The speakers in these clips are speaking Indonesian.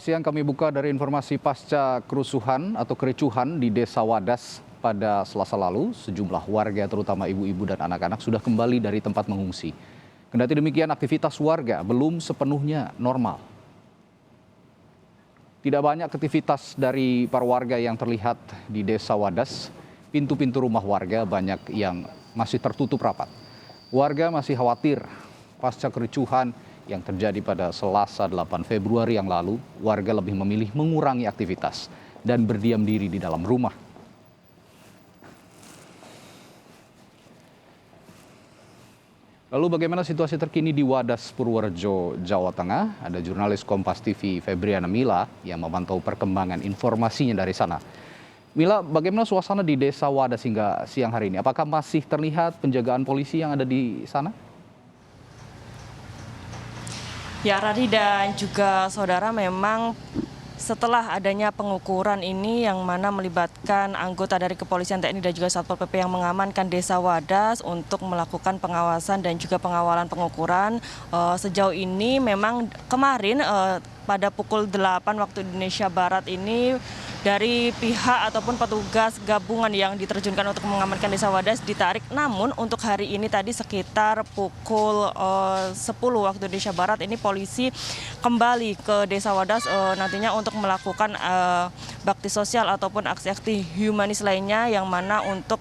siang kami buka dari informasi pasca kerusuhan atau kericuhan di Desa Wadas pada Selasa lalu. Sejumlah warga terutama ibu-ibu dan anak-anak sudah kembali dari tempat mengungsi. Kendati demikian aktivitas warga belum sepenuhnya normal. Tidak banyak aktivitas dari para warga yang terlihat di Desa Wadas. Pintu-pintu rumah warga banyak yang masih tertutup rapat. Warga masih khawatir pasca kericuhan yang terjadi pada Selasa 8 Februari yang lalu, warga lebih memilih mengurangi aktivitas dan berdiam diri di dalam rumah. Lalu bagaimana situasi terkini di Wadas, Purworejo, Jawa Tengah? Ada jurnalis Kompas TV Febriana Mila yang memantau perkembangan informasinya dari sana. Mila, bagaimana suasana di Desa Wadas hingga siang hari ini? Apakah masih terlihat penjagaan polisi yang ada di sana? Ya, Radi dan juga saudara, memang setelah adanya pengukuran ini yang mana melibatkan anggota dari kepolisian, TNI dan juga Satpol PP yang mengamankan Desa Wadas untuk melakukan pengawasan dan juga pengawalan pengukuran. Sejauh ini memang kemarin pada pukul 8 waktu Indonesia Barat ini dari pihak ataupun petugas gabungan yang diterjunkan untuk mengamankan Desa Wadas ditarik. Namun untuk hari ini tadi sekitar pukul 10 waktu Indonesia Barat ini polisi kembali ke Desa Wadas nantinya untuk melakukan bakti sosial ataupun aksi-aksi humanis lainnya yang mana untuk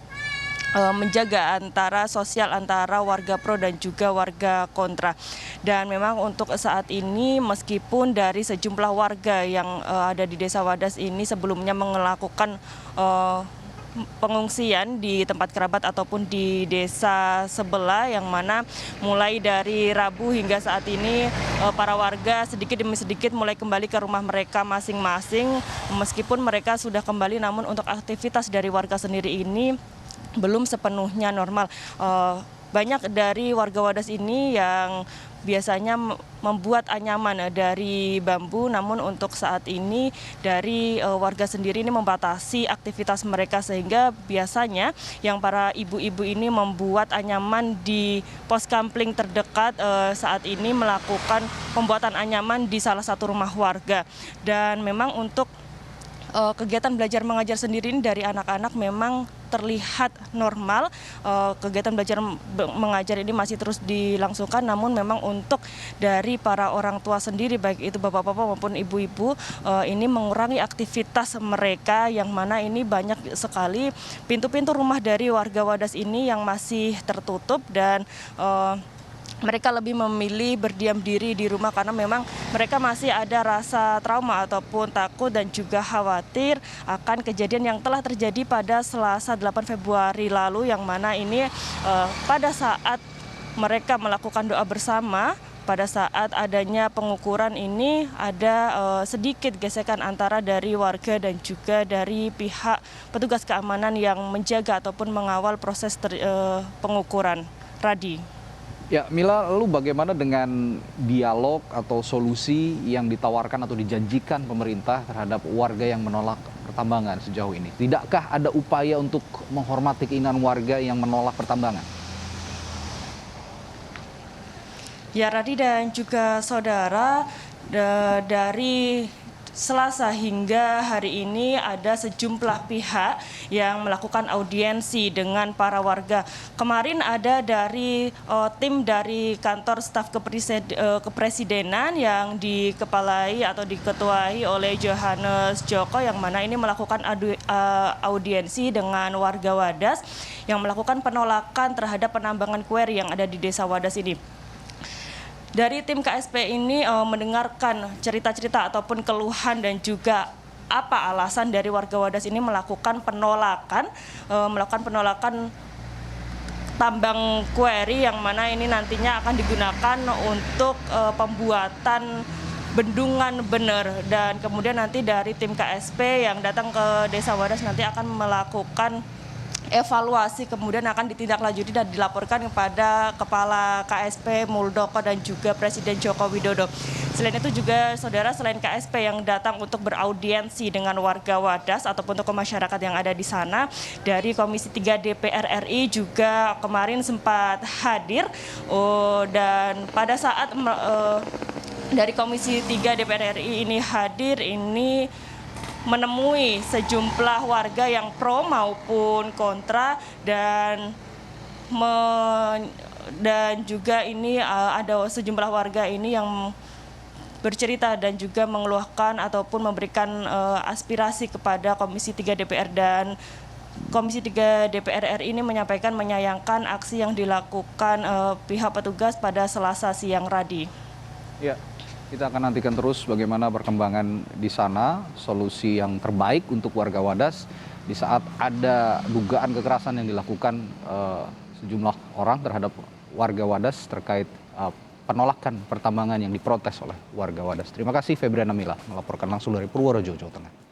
menjaga antara sosial antara warga pro dan juga warga kontra. Dan memang untuk saat ini meskipun dari sejumlah warga yang ada di Desa Wadas ini sebelumnya melakukan pengungsian di tempat kerabat ataupun di desa sebelah, yang mana mulai dari Rabu hingga saat ini para warga sedikit demi sedikit mulai kembali ke rumah mereka masing-masing. Meskipun mereka sudah kembali, namun untuk aktivitas dari warga sendiri ini belum sepenuhnya normal. Banyak dari warga Wadas ini yang biasanya membuat anyaman dari bambu, namun untuk saat ini dari warga sendiri ini membatasi aktivitas mereka, sehingga biasanya yang para ibu-ibu ini membuat anyaman di pos kampling terdekat saat ini melakukan pembuatan anyaman di salah satu rumah warga. Dan memang untuk kegiatan belajar mengajar sendiri ini dari anak-anak memang terlihat normal. Kegiatan belajar mengajar ini masih terus dilangsungkan, namun memang untuk dari para orang tua sendiri, baik itu bapak-bapak maupun ibu-ibu, ini mengurangi aktivitas mereka, yang mana ini banyak sekali pintu-pintu rumah dari warga Wadas ini yang masih tertutup. Dan mereka lebih memilih berdiam diri di rumah karena memang mereka masih ada rasa trauma ataupun takut dan juga khawatir akan kejadian yang telah terjadi pada Selasa 8 Februari lalu, yang mana ini pada saat mereka melakukan doa bersama, pada saat adanya pengukuran ini ada sedikit gesekan antara dari warga dan juga dari pihak petugas keamanan yang menjaga ataupun mengawal proses pengukuran. Radi. Ya, Mila, lalu bagaimana dengan dialog atau solusi yang ditawarkan atau dijanjikan pemerintah terhadap warga yang menolak pertambangan sejauh ini? Tidakkah ada upaya untuk menghormati keinginan warga yang menolak pertambangan? Ya, Radi dan juga saudara, dari Selasa hingga hari ini ada sejumlah pihak yang melakukan audiensi dengan para warga. Kemarin ada dari tim dari kantor staf kepresidenan yang dikepalai atau diketuai oleh Johannes Joko, yang mana ini melakukan audiensi dengan warga Wadas yang melakukan penolakan terhadap penambangan kueri yang ada di Desa Wadas ini. Dari tim KSP ini mendengarkan cerita-cerita ataupun keluhan dan juga apa alasan dari warga Wadas ini melakukan penolakan tambang kueri, yang mana ini nantinya akan digunakan untuk pembuatan bendungan bener. Dan kemudian nanti dari tim KSP yang datang ke Desa Wadas nanti akan melakukan evaluasi, kemudian akan ditindaklanjuti dan dilaporkan kepada Kepala KSP Muldoko dan juga Presiden Joko Widodo. Selain itu juga saudara, selain KSP yang datang untuk beraudiensi dengan warga Wadas ataupun tokoh masyarakat yang ada di sana, dari Komisi 3 DPR RI juga kemarin sempat hadir dan pada saat dari Komisi 3 DPR RI ini hadir ini menemui sejumlah warga yang pro maupun kontra dan juga ini ada sejumlah warga ini yang bercerita dan juga mengeluhkan ataupun memberikan aspirasi kepada Komisi 3 DPR, dan Komisi 3 DPR RI ini menyampaikan menyayangkan aksi yang dilakukan pihak petugas pada Selasa siang, Radi. Ya, kita akan nantikan terus bagaimana perkembangan di sana, solusi yang terbaik untuk warga Wadas di saat ada dugaan kekerasan yang dilakukan sejumlah orang terhadap warga Wadas terkait penolakan pertambangan yang diprotes oleh warga Wadas. Terima kasih Febriana Mila melaporkan langsung dari Purworejo, Jawa Tengah.